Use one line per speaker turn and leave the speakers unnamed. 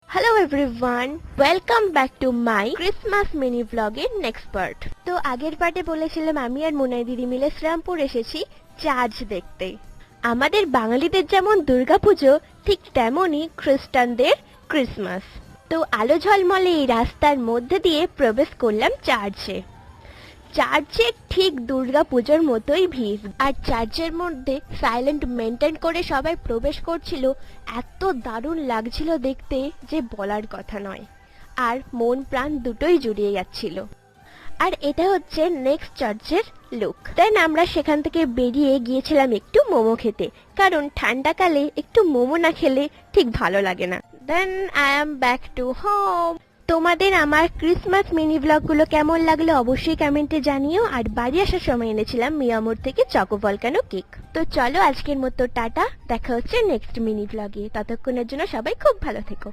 Hello everyone, welcome back to my Christmas mini vlog এর next part। তো আগের পার্টে বলেছিলাম আমি আর মোনাই দিদি মিলে শ্রীরামপুর এসেছি চার্চ দেখতে। আমাদের বাঙালিদের যেমন দুর্গাপুজো ঠিক তেমনই খ্রিস্টানদের ক্রিসমাস। তো আলো ঝলমলে এই রাস্তার মধ্যে দিয়ে প্রবেশ করলাম চার্চে। চার্চে ঠিক দুর্গাপুজোর মতোই ভিড়, আর চার্চের মধ্যে সাইলেন্ট মেনটেন করে সবাই প্রবেশ করছিল। এত দারুণ লাগছিল দেখতে যে বলার কথা নয়, আর মন প্রাণ দুটোই জুড়িয়ে যাচ্ছিল। আর এটা হচ্ছে নেক্সট চার্চের লুক। দেন আমরা সেখান থেকে বেরিয়ে গিয়েছিলাম একটু মোমো খেতে, কারণ ঠান্ডাকালে একটু মোমো না খেলে ঠিক ভালো লাগে না। Then I am back to home. তোমাদের আমার ক্রিসমাস মিনি ব্লগগুলো কেমন লাগলো অবশ্যই কমেন্টে জানিও। আর বাড়ি আসার সময় এনেছিলাম মিয়ামোর থেকে চকো ভলকানো কেক। তো চলো আজকের মতো টাটা, দেখা হচ্ছে নেক্সট মিনি ব্লগে। ততক্ষণের জন্য সবাই খুব ভালো থেকো।